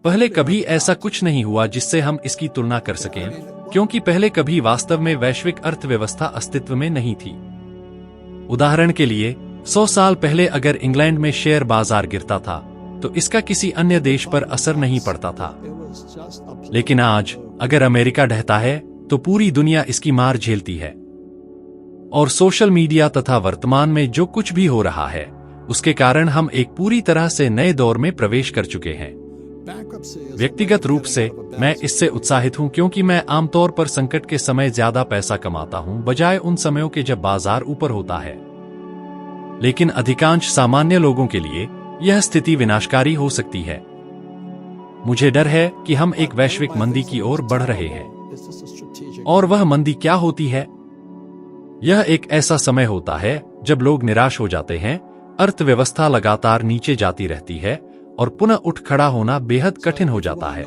पहले कभी ऐसा कुछ नहीं हुआ जिससे हम इसकी तुलना कर सकें, क्योंकि पहले कभी वास्तव में वैश्विक अर्थव्यवस्था अस्तित्व में नहीं थी। उदाहरण के लिए 100 साल पहले अगर इंग्लैंड में शेयर बाजार गिरता था तो इसका किसी अन्य देश पर असर नहीं पड़ता था, लेकिन आज अगर अमेरिका ढहता है तो पूरी दुनिया इसकी मार झेलती है। और सोशल मीडिया तथा वर्तमान में जो कुछ भी हो रहा है उसके कारण हम एक पूरी तरह से नए दौर में प्रवेश कर चुके हैं। व्यक्तिगत रूप से मैं इससे उत्साहित हूं, क्योंकि मैं आमतौर पर संकट के समय ज्यादा पैसा कमाता हूं बजाय उन समयों के जब बाजार ऊपर होता है। लेकिन अधिकांश सामान्य लोगों के लिए यह स्थिति विनाशकारी हो सकती है। मुझे डर है कि हम एक वैश्विक मंदी की ओर बढ़ रहे हैं। और वह मंदी क्या होती है? यह एक ऐसा समय होता है जब लोग निराश हो जाते हैं, अर्थव्यवस्था लगातार नीचे जाती रहती है और पुनः उठ खड़ा होना बेहद कठिन हो जाता है।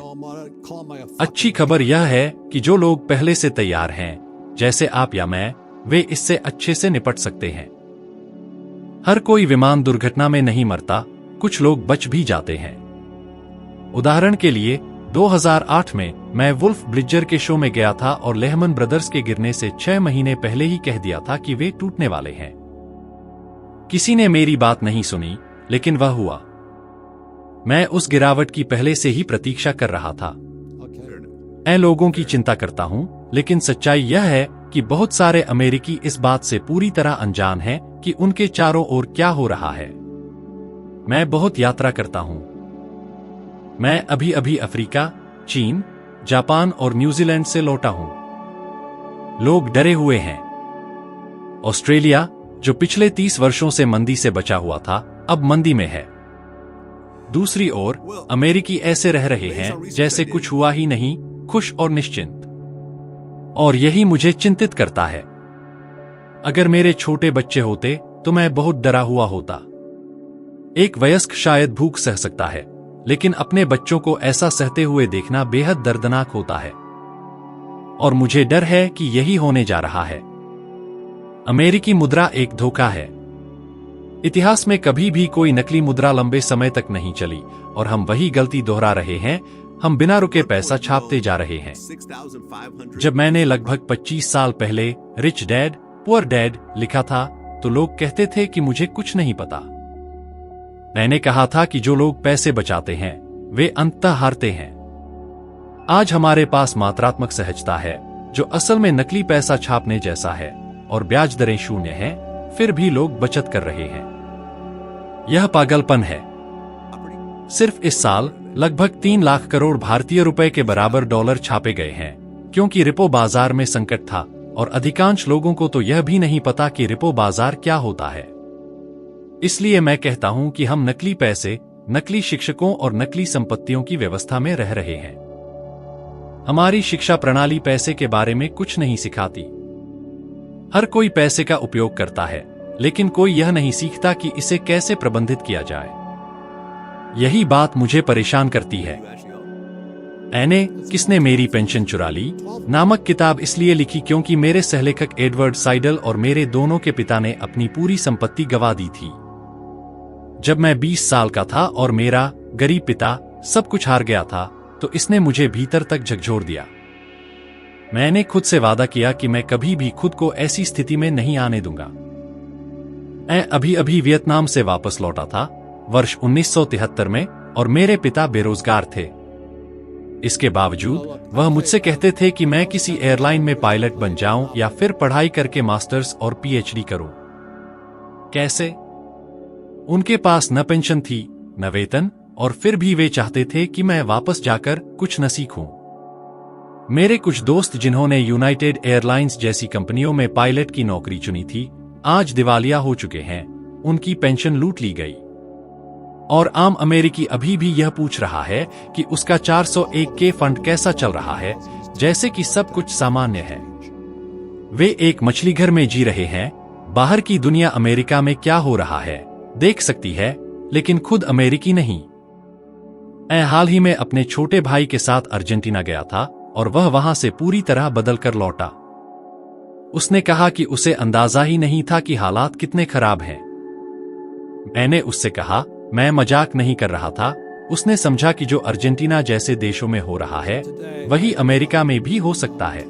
अच्छी खबर यह है कि जो लोग पहले से तैयार हैं, जैसे आप या मैं, वे इससे अच्छे से निपट सकते हैं। हर कोई विमान दुर्घटना में नहीं मरता, कुछ लोग बच भी जाते हैं। उदाहरण के लिए 2008 में मैं वुल्फ ब्लिट्जर के शो में गया था और लेहमन ब्रदर्स के गिरने से 6 महीने पहले ही कह दिया था कि वे टूटने वाले हैं। किसी ने मेरी बात नहीं सुनी, लेकिन वह हुआ। मैं उस गिरावट की पहले से ही प्रतीक्षा कर रहा था। मैं लोगों की चिंता करता हूं, लेकिन सच्चाई यह है कि बहुत सारे अमेरिकी इस बात से पूरी तरह अनजान हैं कि उनके चारों ओर क्या हो रहा है। मैं बहुत यात्रा करता हूं। मैं अभी अभी अफ्रीका, चीन, जापान और न्यूजीलैंड से लौटा हूं। लोग डरे हुए हैं। ऑस्ट्रेलिया, जो पिछले 30 वर्षों से मंदी से बचा हुआ था, अब मंदी में है। दूसरी ओर अमेरिकी ऐसे रह रहे हैं जैसे कुछ हुआ ही नहीं, खुश और निश्चिंत। और यही मुझे चिंतित करता है। अगर मेरे छोटे बच्चे होते तो मैं बहुत डरा हुआ होता। एक वयस्क शायद भूख सह सकता है, लेकिन अपने बच्चों को ऐसा सहते हुए देखना बेहद दर्दनाक होता है। और मुझे डर है कि यही होने जा रहा है। अमेरिकी मुद्रा एक धोखा है। इतिहास में कभी भी कोई नकली मुद्रा लंबे समय तक नहीं चली और हम वही गलती दोहरा रहे हैं। हम बिना रुके पैसा छापते जा रहे हैं। जब मैंने लगभग 25 साल पहले रिच डैड पुअर डैड लिखा था तो लोग कहते थे कि मुझे कुछ नहीं पता। मैंने कहा था कि जो लोग पैसे बचाते हैं वे अंततः हारते हैं। आज हमारे पास मात्रात्मक सहजता है जो असल में नकली पैसा छापने जैसा है, और ब्याज दरें शून्य हैं, फिर भी लोग बचत कर रहे हैं। यह पागलपन है। सिर्फ इस साल लगभग 3 लाख करोड़ भारतीय रुपए के बराबर डॉलर छापे गए हैं, क्योंकि रिपो बाजार में संकट था और अधिकांश लोगों को तो यह भी नहीं पता कि रिपो बाजार क्या होता है। इसलिए मैं कहता हूं कि हम नकली पैसे, नकली शिक्षकों और नकली संपत्तियों की व्यवस्था में रह रहे हैं। हमारी शिक्षा प्रणाली पैसे के बारे में कुछ नहीं सिखाती। हर कोई पैसे का उपयोग करता है, लेकिन कोई यह नहीं सीखता कि इसे कैसे प्रबंधित किया जाए। यही बात मुझे परेशान करती है। मैंने किसने मेरी पेंशन चुरा ली नामक किताब इसलिए लिखी क्योंकि मेरे सहलेखक एडवर्ड साइडल और मेरे दोनों के पिता ने अपनी पूरी संपत्ति गंवा दी थी जब मैं 20 साल का था, और मेरा गरीब पिता सब कुछ हार गया था, तो इसने मुझे भीतर तक झकझोर दिया। मैंने खुद से वादा किया कि मैं कभी भी खुद को ऐसी स्थिति में नहीं आने दूंगा। मैं अभी अभी वियतनाम से वापस लौटा था वर्ष 1973 में, और मेरे पिता बेरोजगार थे। इसके बावजूद वह मुझसे कहते थे कि मैं किसी एयरलाइन में पायलट बन जाऊं या फिर पढ़ाई करके मास्टर्स और पीएचडी करूं। कैसे? उनके पास न पेंशन थी, न वेतन, और फिर भी वे चाहते थे कि मैं वापस जाकर कुछ न सीखूं। मेरे कुछ दोस्त जिन्होंने यूनाइटेड एयरलाइंस जैसी कंपनियों में पायलट की नौकरी चुनी थी, आज दिवालिया हो चुके हैं। उनकी पेंशन लूट ली गई। और आम अमेरिकी अभी भी यह पूछ रहा है कि उसका 401k फंड कैसा चल रहा है, जैसे कि सब कुछ सामान्य है। वे एक मछली घर में जी रहे हैं। बाहर की दुनिया अमेरिका में क्या हो रहा है देख सकती है, लेकिन खुद अमेरिकी नहीं। मैं हाल ही में अपने छोटे भाई के साथ अर्जेंटीना गया था और वह वहां से पूरी तरह बदल कर लौटा। उसने कहा कि उसे अंदाजा ही नहीं था कि हालात कितने खराब हैं। मैंने उससे कहा, मैं मजाक नहीं कर रहा था, उसने समझा कि जो अर्जेंटीना जैसे देशों में हो रहा है वही अमेरिका में भी हो सकता है।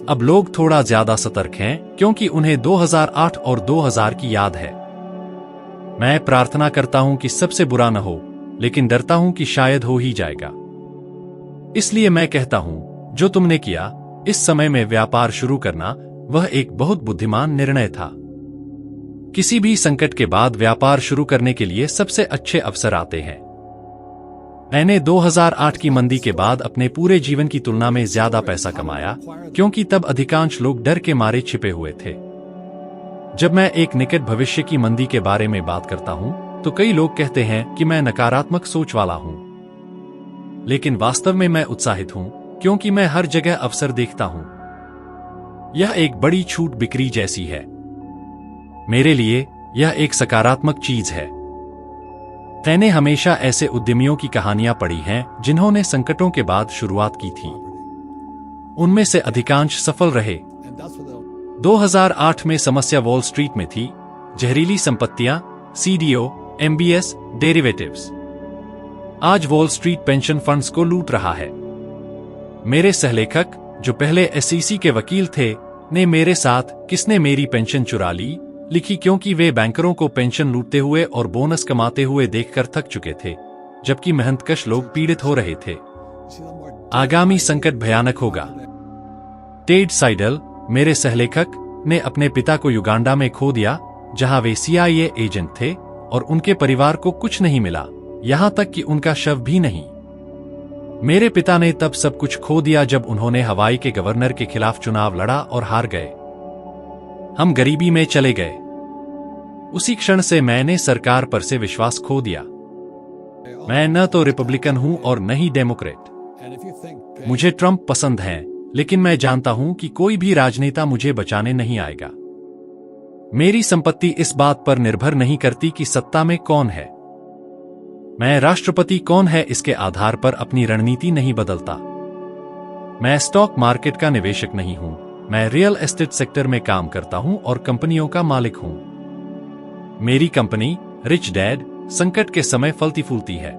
अब लोग थोड़ा ज्यादा सतर्क हैं क्योंकि उन्हें 2008 और 2000 की याद है। मैं प्रार्थना करता हूं कि सबसे बुरा न हो, लेकिन डरता हूं कि शायद हो ही जाएगा। इसलिए मैं कहता हूं, जो तुमने किया इस समय में व्यापार शुरू करना, वह एक बहुत बुद्धिमान निर्णय था। किसी भी संकट के बाद व्यापार शुरू करने के लिए सबसे अच्छे अवसर आते हैं। मैंने 2008 की मंदी के बाद अपने पूरे जीवन की तुलना में ज्यादा पैसा कमाया, क्योंकि तब अधिकांश लोग डर के मारे छिपे हुए थे। जब मैं एक निकट भविष्य की मंदी के बारे में बात करता हूं, तो कई लोग कहते हैं कि मैं नकारात्मक सोच वाला हूं। लेकिन वास्तव में मैं उत्साहित हूं, क्योंकि मैं हर जगह अवसर देखता हूं। यह एक बड़ी छूट बिक्री जैसी है। मेरे लिए यह एक सकारात्मक चीज है। मैंने हमेशा ऐसे उद्यमियों की कहानियां पढ़ी हैं जिन्होंने संकटों के बाद शुरुआत की थी। उनमें से अधिकांश सफल रहे। 2008 में समस्या वॉल स्ट्रीट में थी, जहरीली संपत्तियां, सीडीओ, एमबीएस, डेरिवेटिव्स। आज वॉल स्ट्रीट पेंशन फंड्स को लूट रहा है। मेरे सहलेखक, जो पहले एसईसी के वकील थे, ने मेरे साथ किसने मेरी पेंशन चुरा ली लिखी, क्योंकि वे बैंकरों को पेंशन लूटते हुए और बोनस कमाते हुए देखकर थक चुके थे, जबकि मेहनतकश लोग पीड़ित हो रहे थे। आगामी संकट भयानक होगा। टेड साइडल, मेरे सहलेखक, ने अपने पिता को युगांडा में खो दिया, जहां वे CIA एजेंट थे, और उनके परिवार को कुछ नहीं मिला, यहां तक कि उनका शव भी नहीं। मेरे पिता ने तब सब कुछ खो दिया जब उन्होंने हवाई के गवर्नर के खिलाफ चुनाव लड़ा और हार गए। हम गरीबी में चले गए। उसी क्षण से मैंने सरकार पर से विश्वास खो दिया। मैं न तो रिपब्लिकन हूं और न ही डेमोक्रेट। मुझे ट्रंप पसंद है, लेकिन मैं जानता हूं कि कोई भी राजनेता मुझे बचाने नहीं आएगा। मेरी संपत्ति इस बात पर निर्भर नहीं करती कि सत्ता में कौन है। मैं राष्ट्रपति कौन है इसके आधार पर अपनी रणनीति नहीं बदलता। मैं स्टॉक मार्केट का निवेशक नहीं हूं। मैं रियल एस्टेट सेक्टर में काम करता हूं और कंपनियों का मालिक हूं। मेरी कंपनी रिच डैड संकट के समय फलती फूलती है।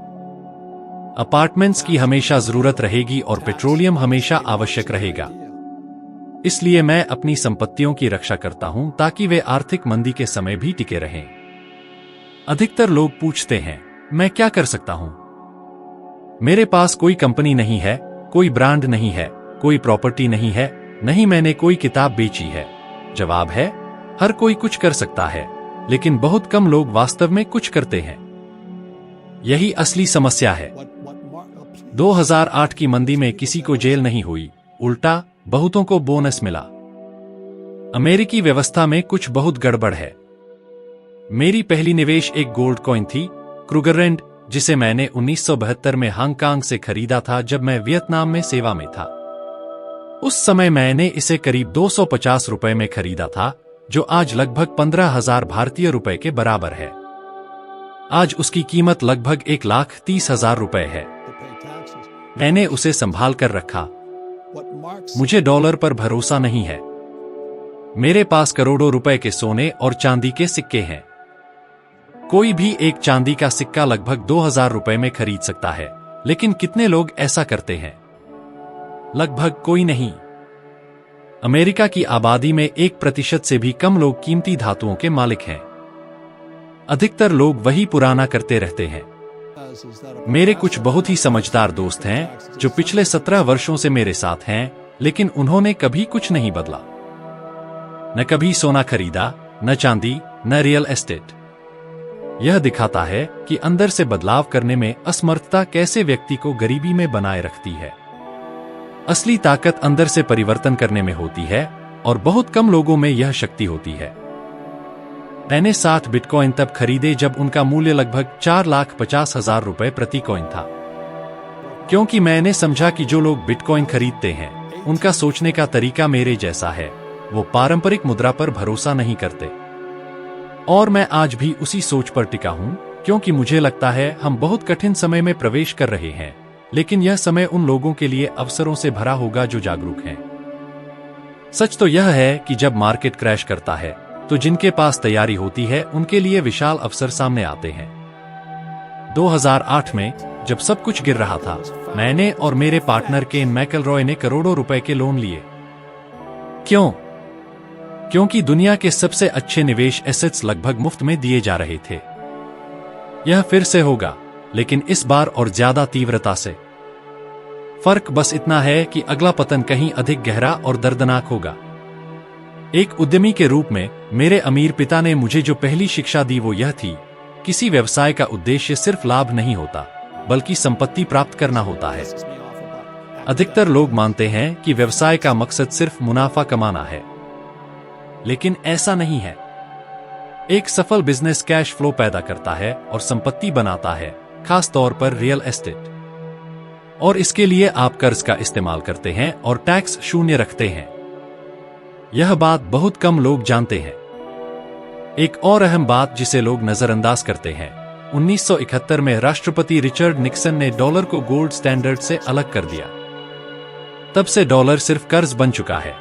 अपार्टमेंट्स की हमेशा जरूरत रहेगी और पेट्रोलियम हमेशा आवश्यक रहेगा। इसलिए मैं अपनी संपत्तियों की रक्षा करता हूं ताकि वे आर्थिक मंदी के समय भी टिके रहें। अधिकतर लोग पूछते हैं, मैं क्या कर सकता हूं? मेरे पास कोई कंपनी नहीं है, कोई ब्रांड नहीं है, कोई प्रॉपर्टी नहीं है, नहीं मैंने कोई किताब बेची है। जवाब है, हर कोई कुछ कर सकता है, लेकिन बहुत कम लोग वास्तव में कुछ करते हैं। यही असली समस्या है। 2008 की मंदी में किसी को जेल नहीं हुई, उल्टा बहुतों को बोनस मिला। अमेरिकी व्यवस्था में कुछ बहुत गड़बड़ है। मेरी पहली निवेश एक गोल्ड कॉइन थी, क्रूगरलैंड, जिसे मैंने 1972 में हांगकांग से खरीदा था जब मैं वियतनाम में सेवा में था। उस समय मैंने इसे करीब 250 रुपए में खरीदा था, जो आज लगभग 15,000 भारतीय रुपए के बराबर है। आज उसकी कीमत लगभग 1,30,000 रुपए है। मैंने उसे संभाल कर रखा। मुझे डॉलर पर भरोसा नहीं है। मेरे पास करोड़ों रुपए के सोने और चांदी के सिक्के हैं। कोई भी एक चांदी का सिक्का लगभग 2,000 रुपए में खरीद सकता है, लेकिन कितने लोग ऐसा करते हैं? लगभग कोई नहीं। अमेरिका की आबादी में 1% से भी कम लोग कीमती धातुओं के मालिक हैं। अधिकतर लोग वही पुराना करते रहते हैं। मेरे कुछ बहुत ही समझदार दोस्त हैं जो पिछले 17 वर्षों से मेरे साथ हैं, लेकिन उन्होंने कभी कुछ नहीं बदला। न कभी सोना खरीदा, न चांदी, न रियल एस्टेट। यह दिखाता है कि अंदर से बदलाव करने में असमर्थता कैसे व्यक्ति को गरीबी में बनाए रखती है। असली ताकत अंदर से परिवर्तन करने में होती है, और बहुत कम लोगों में यह शक्ति होती है। मैंने 60 बिटकॉइन तब खरीदे जब उनका मूल्य लगभग 4,50,000 रुपए प्रति कॉइन था, क्योंकि मैंने समझा कि जो लोग बिटकॉइन खरीदते हैं उनका सोचने का तरीका मेरे जैसा है। वो पारंपरिक मुद्रा पर भरोसा नहीं करते। और मैं आज भी उसी सोच पर टिका हूं, क्योंकि मुझे लगता है हम बहुत कठिन समय में प्रवेश कर रहे हैं, लेकिन यह समय उन लोगों के लिए अवसरों से भरा होगा जो जागरूक हैं। सच तो यह है कि जब मार्केट क्रैश करता है तो जिनके पास तैयारी होती है उनके लिए विशाल अवसर सामने आते हैं। 2008 में जब सब कुछ गिर रहा था, मैंने और मेरे पार्टनर केन मैकलरॉय ने करोड़ों रुपए के लोन लिए। क्यों? क्योंकि दुनिया के सबसे अच्छे निवेश एसेट्स लगभग मुफ्त में दिए जा रहे थे। यह फिर से होगा, लेकिन इस बार और ज्यादा तीव्रता से। फर्क बस इतना है कि अगला पतन कहीं अधिक गहरा और दर्दनाक होगा। एक उद्यमी के रूप में मेरे अमीर पिता ने मुझे जो पहली शिक्षा दी वो यह थी, किसी व्यवसाय का उद्देश्य सिर्फ लाभ नहीं होता, बल्कि संपत्ति प्राप्त करना होता है। अधिकतर लोग मानते हैं कि व्यवसाय का मकसद सिर्फ मुनाफा कमाना है, लेकिन ऐसा नहीं है। एक सफल बिजनेस कैश फ्लो पैदा करता है और संपत्ति बनाता है, खास तौर पर रियल एस्टेट। और इसके लिए आप कर्ज का इस्तेमाल करते हैं और टैक्स शून्य रखते हैं। यह बात बहुत कम लोग जानते हैं। एक और अहम बात जिसे लोग नजरअंदाज करते हैं, 1971 में राष्ट्रपति रिचर्ड निक्सन ने डॉलर को गोल्ड स्टैंडर्ड से अलग कर दिया। तब से डॉलर सिर्फ कर्ज बन चुका है।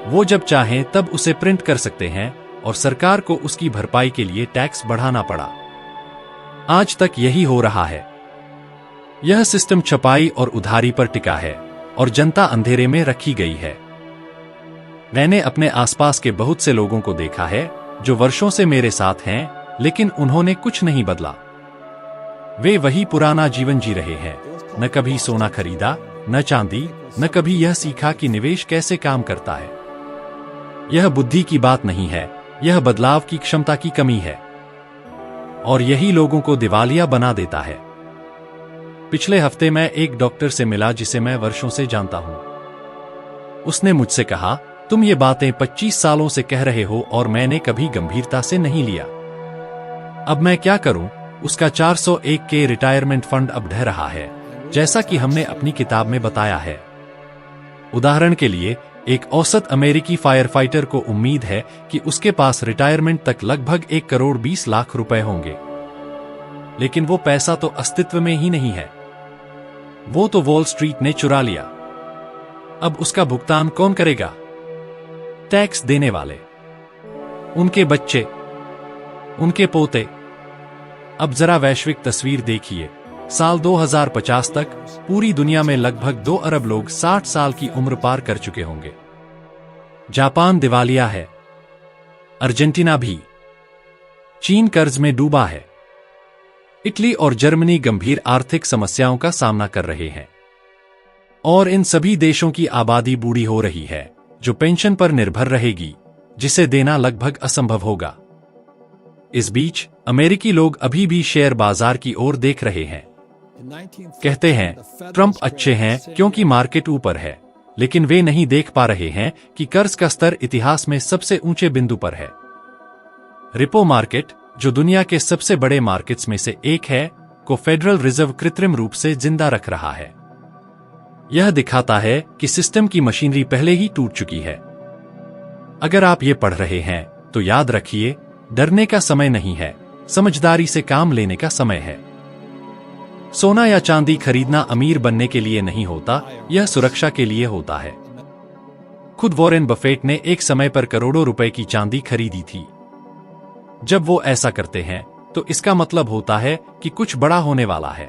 वो जब चाहें तब उसे प्रिंट कर सकते हैं और सरकार को उसकी भरपाई के लिए टैक्स बढ़ाना पड़ा। आज तक यही हो रहा है। यह सिस्टम छपाई और उधारी पर टिका है और जनता अंधेरे में रखी गई है। मैंने अपने आसपास के बहुत से लोगों को देखा है जो वर्षों से मेरे साथ हैं, लेकिन उन्होंने कुछ नहीं बदला। वे वही पुराना जीवन जी रहे हैं। न कभी सोना खरीदा, न चांदी, न कभी यह सीखा कि निवेश कैसे काम करता है। यह बुद्धि की बात नहीं है, यह बदलाव की क्षमता की कमी है। और यही लोगों को दिवालिया बना देता है। पिछले हफ्ते मैं एक डॉक्टर से मिला जिसे मैं वर्षों से जानता हूं। उसने मुझसे कहा, तुम ये बातें 25 सालों से कह रहे हो और मैंने कभी गंभीरता से नहीं लिया। अब मैं क्या करूं? उसका 401 के रिटायरमेंट फंड अब ढह रहा है, जैसा कि हमने अपनी किताब में बताया है। उदाहरण के लिए, एक औसत अमेरिकी फायर फाइटर को उम्मीद है कि उसके पास रिटायरमेंट तक लगभग 1 करोड़ 20 लाख रुपए होंगे। लेकिन वो पैसा तो अस्तित्व में ही नहीं है। वो तो वॉल स्ट्रीट ने चुरा लिया। अब उसका भुगतान कौन करेगा? टैक्स देने वाले, उनके बच्चे, उनके पोते। अब जरा वैश्विक तस्वीर देखिए। साल 2050 तक पूरी दुनिया में लगभग 2 अरब लोग 60 साल की उम्र पार कर चुके होंगे। जापान दिवालिया है, अर्जेंटीना भी, चीन कर्ज में डूबा है, इटली और जर्मनी गंभीर आर्थिक समस्याओं का सामना कर रहे हैं। और इन सभी देशों की आबादी बूढ़ी हो रही है, जो पेंशन पर निर्भर रहेगी, जिसे देना लगभग असंभव होगा। इस बीच अमेरिकी लोग अभी भी शेयर बाजार की ओर देख रहे हैं। कहते हैं ट्रंप अच्छे हैं क्योंकि मार्केट ऊपर है, लेकिन वे नहीं देख पा रहे हैं कि कर्ज का स्तर इतिहास में सबसे ऊंचे बिंदु पर है। रिपो मार्केट, जो दुनिया के सबसे बड़े मार्केट्स में से एक है, को फेडरल रिजर्व कृत्रिम रूप से जिंदा रख रहा है। यह दिखाता है कि सिस्टम की मशीनरी पहले ही टूट चुकी है। अगर आप ये पढ़ रहे हैं तो याद रखिए, डरने का समय नहीं है, समझदारी से काम लेने का समय है। सोना या चांदी खरीदना अमीर बनने के लिए नहीं होता, यह सुरक्षा के लिए होता है। खुद वॉरेन बफेट ने एक समय पर करोड़ों रुपए की चांदी खरीदी थी। जब वो ऐसा करते हैं तो इसका मतलब होता है कि कुछ बड़ा होने वाला है।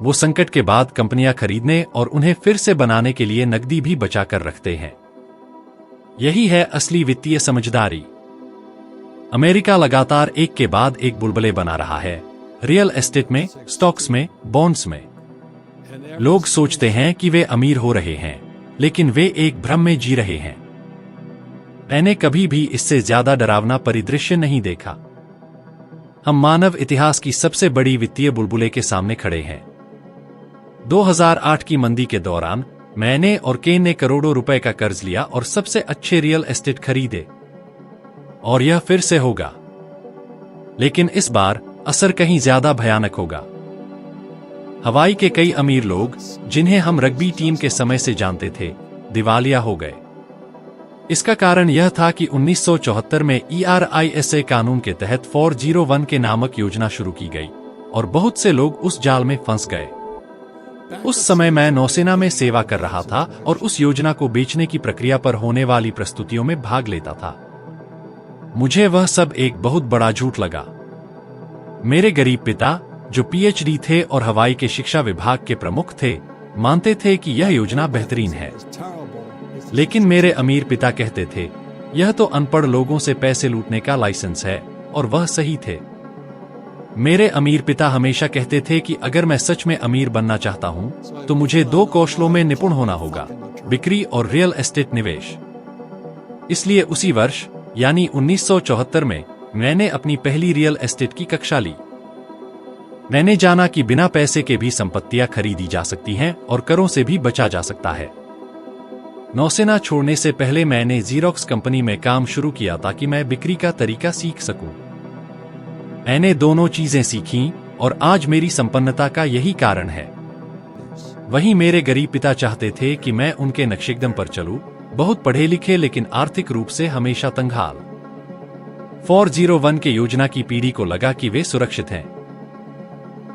वो संकट के बाद कंपनियां खरीदने और उन्हें फिर से बनाने के लिए नकदी भी बचा कर रखते हैं। यही है असली वित्तीय समझदारी। अमेरिका लगातार एक के बाद एक बुलबुले बना रहा है, रियल एस्टेट में, स्टॉक्स में, बॉन्ड्स में। लोग सोचते हैं कि वे अमीर हो रहे हैं, लेकिन वे एक भ्रम में जी रहे हैं। मैंने कभी भी इससे ज्यादा डरावना परिदृश्य नहीं देखा। हम मानव इतिहास की सबसे बड़ी वित्तीय बुलबुले के सामने खड़े हैं। 2008 की मंदी के दौरान मैंने और केन ने करोड़ों रुपए का कर्ज लिया और सबसे अच्छे रियल एस्टेट खरीदे। और यह फिर से होगा, लेकिन इस बार असर कहीं ज्यादा भयानक होगा। हवाई के कई अमीर लोग, जिन्हें हम रग्बी टीम के समय से जानते थे, दिवालिया हो गए। इसका कारण यह था कि 1974 में ERISA कानून के तहत 401 के नामक योजना शुरू की गई और बहुत से लोग उस जाल में फंस गए। उस समय मैं नौसेना में सेवा कर रहा था और उस योजना को बेचने की प्रक्रिया पर होने वाली प्रस्तुतियों में भाग लेता था। मुझे वह सब एक बहुत बड़ा झूठ लगा। मेरे गरीब पिता, जो पीएचडी थे और हवाई के शिक्षा विभाग के प्रमुख थे, मानते थे कि यह योजना बेहतरीन है। लेकिन मेरे अमीर पिता कहते थे, यह तो अनपढ़ लोगों से पैसे लूटने का लाइसेंस है, और वह सही थे। मेरे अमीर पिता हमेशा कहते थे कि अगर मैं सच में अमीर बनना चाहता हूं, तो मुझे 2 कौशलों में निपुण होना होगा, बिक्री और रियल एस्टेट निवेश। इसलिए उसी वर्ष यानी 1974 में मैंने अपनी पहली रियल एस्टेट की कक्षा ली। मैंने जाना कि बिना पैसे के भी संपत्तियां खरीदी जा सकती हैं और करों से भी बचा जा सकता है। नौसेना छोड़ने से पहले मैंने ज़ीरॉक्स कंपनी में काम शुरू किया ताकि मैं बिक्री का तरीका सीख सकूं। मैंने दोनों चीजें सीखीं और आज मेरी संपन्नता का यही कारण है। वहीं मेरे गरीब पिता चाहते थे कि मैं उनके नक्शेकदम पर चलूं, बहुत पढ़े लिखे लेकिन आर्थिक रूप से हमेशा तंगहाल। 401 के योजना की पीढ़ी को लगा कि वे सुरक्षित हैं,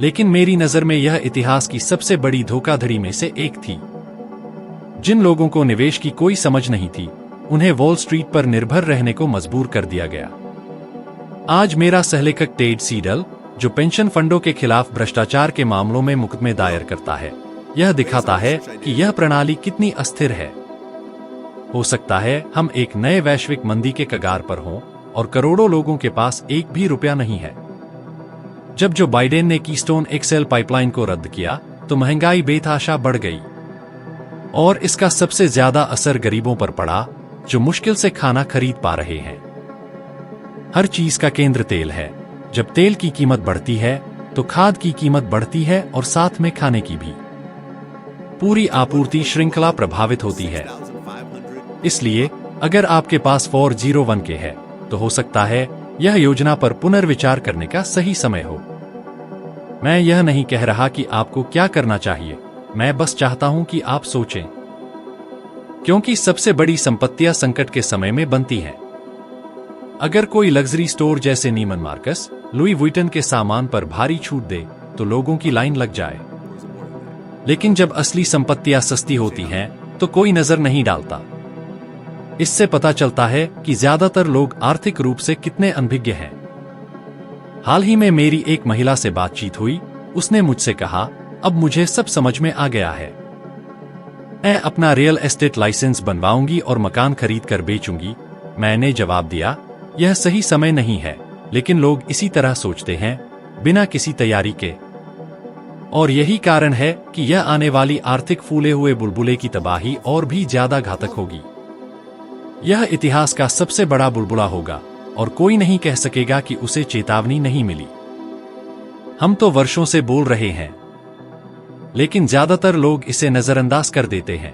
लेकिन मेरी नजर में यह इतिहास की सबसे बड़ी धोखाधड़ी में से एक थी। जिन लोगों को निवेश की कोई समझ नहीं थी, उन्हें वॉल स्ट्रीट पर निर्भर रहने को मजबूर कर दिया गया। आज मेरा सहलेखक टेड सीडल, जो पेंशन फंडों के खिलाफ भ्रष्टाचार के मामलों में मुकदमे दायर करता है, यह दिखाता है कि यह प्रणाली कितनी अस्थिर है। हो सकता है हम एक नए वैश्विक मंदी के कगार पर हों और करोड़ों लोगों के पास एक भी रुपया नहीं है। जब जो बाइडेन ने कीस्टोन एक्सएल पाइपलाइन को रद्द किया, तो महंगाई बेतहाशा बढ़ गई, और इसका सबसे ज्यादा असर गरीबों पर पड़ा, जो मुश्किल से खाना खरीद पा रहे हैं। हर चीज का केंद्र तेल है। जब तेल की कीमत बढ़ती है, तो खाद की कीमत बढ़ती है और साथ में खाने की भी। पूरी आपूर्ति श्रृंखला प्रभावित होती है। इसलिए अगर आपके पास 401 के है, तो हो सकता है यह योजना पर पुनर्विचार करने का सही समय हो। मैं यह नहीं कह रहा कि आपको क्या करना चाहिए, मैं बस चाहता हूं कि आप सोचें, क्योंकि सबसे बड़ी संपत्तियां संकट के समय में बनती हैं। अगर कोई लग्जरी स्टोर जैसे नीमन मार्कस, लुई वुइटन के सामान पर भारी छूट दे, तो लोगों की लाइन लग जाए। लेकिन जब असली संपत्तियां सस्ती होती हैं, तो कोई नजर नहीं डालता। इससे पता चलता है कि ज्यादातर लोग आर्थिक रूप से कितने अनभिज्ञ हैं। हाल ही में मेरी एक महिला से बातचीत हुई। उसने मुझसे कहा, अब मुझे सब समझ में आ गया है। मैं अपना रियल एस्टेट लाइसेंस बनवाऊंगी और मकान खरीद कर बेचूंगी। मैंने जवाब दिया, यह सही समय नहीं है, लेकिन लोग इसी तरह सोचते हैं, बिना किसी तैयारी के। और यही कारण है कि यह आने वाली आर्थिक फूले हुए बुलबुले की तबाही और भी ज्यादा घातक होगी। यह इतिहास का सबसे बड़ा बुलबुला होगा, और कोई नहीं कह सकेगा कि उसे चेतावनी नहीं मिली। हम तो वर्षों से बोल रहे हैं, लेकिन ज्यादातर लोग इसे नजरअंदाज कर देते हैं।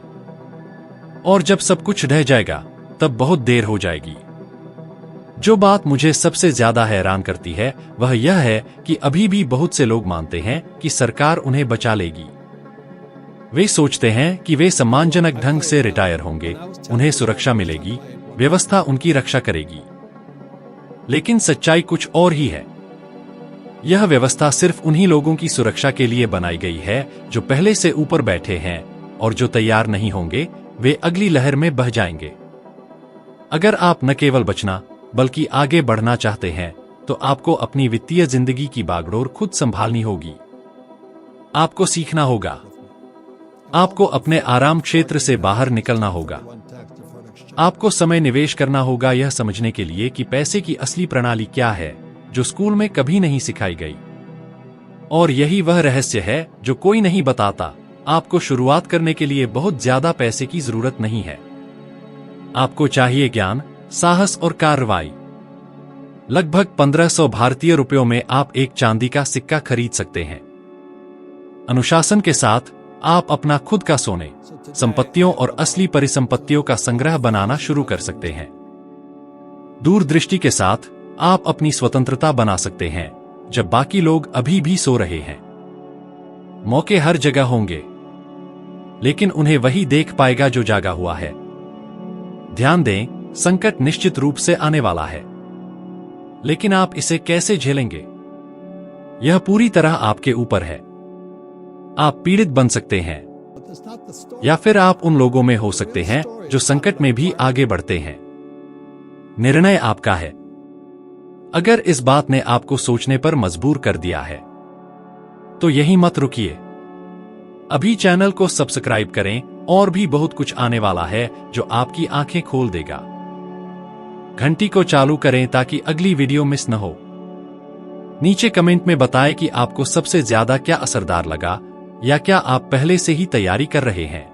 और जब सब कुछ ढह जाएगा, तब बहुत देर हो जाएगी। जो बात मुझे सबसे ज्यादा हैरान करती है, वह यह है कि अभी भी बहुत से लोग मानते हैं कि सरकार उन्हें बचा लेगी। वे सोचते हैं कि वे सम्मानजनक ढंग से रिटायर होंगे, उन्हें सुरक्षा मिलेगी, व्यवस्था उनकी रक्षा करेगी। लेकिन सच्चाई कुछ और ही है। यह व्यवस्था सिर्फ उन्हीं लोगों की सुरक्षा के लिए बनाई गई है जो पहले से ऊपर बैठे हैं, और जो तैयार नहीं होंगे, वे अगली लहर में बह जाएंगे। अगर आप न केवल बचना बल्कि आगे बढ़ना चाहते हैं, तो आपको अपनी वित्तीय जिंदगी की बागडोर खुद संभालनी होगी। आपको सीखना होगा। आपको अपने आराम क्षेत्र से बाहर निकलना होगा। आपको समय निवेश करना होगा यह समझने के लिए कि पैसे की असली प्रणाली क्या है, जो स्कूल में कभी नहीं सिखाई गई। और यही वह रहस्य है जो कोई नहीं बताता। आपको शुरुआत करने के लिए बहुत ज्यादा पैसे की जरूरत नहीं है। आपको चाहिए ज्ञान, साहस और कार्रवाई। लगभग 1500 भारतीय रुपयों में आप एक चांदी का सिक्का खरीद सकते हैं। अनुशासन के साथ आप अपना खुद का सोने, संपत्तियों और असली परिसंपत्तियों का संग्रह बनाना शुरू कर सकते हैं। दूरदृष्टि के साथ आप अपनी स्वतंत्रता बना सकते हैं, जब बाकी लोग अभी भी सो रहे हैं। मौके हर जगह होंगे, लेकिन उन्हें वही देख पाएगा जो जागा हुआ है। ध्यान दें, संकट निश्चित रूप से आने वाला है, लेकिन आप इसे कैसे झेलेंगे, यह पूरी तरह आपके ऊपर है। आप पीड़ित बन सकते हैं, या फिर आप उन लोगों में हो सकते हैं जो संकट में भी आगे बढ़ते हैं। निर्णय आपका है। अगर इस बात ने आपको सोचने पर मजबूर कर दिया है तो यही मत रुकिए, अभी चैनल को सब्सक्राइब करें, और भी बहुत कुछ आने वाला है जो आपकी आंखें खोल देगा। घंटी को चालू करें ताकि अगली वीडियो मिस न हो। नीचे कमेंट में बताएं कि आपको सबसे ज्यादा क्या असरदार लगा, या क्या आप पहले से ही तैयारी कर रहे हैं।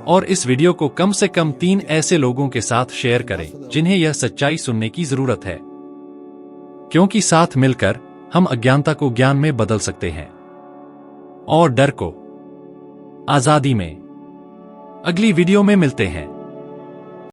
और इस वीडियो को कम से कम 3 ऐसे लोगों के साथ शेयर करें जिन्हें यह सच्चाई सुनने की जरूरत है, क्योंकि साथ मिलकर हम अज्ञानता को ज्ञान में बदल सकते हैं और डर को आजादी में। अगली वीडियो में मिलते हैं।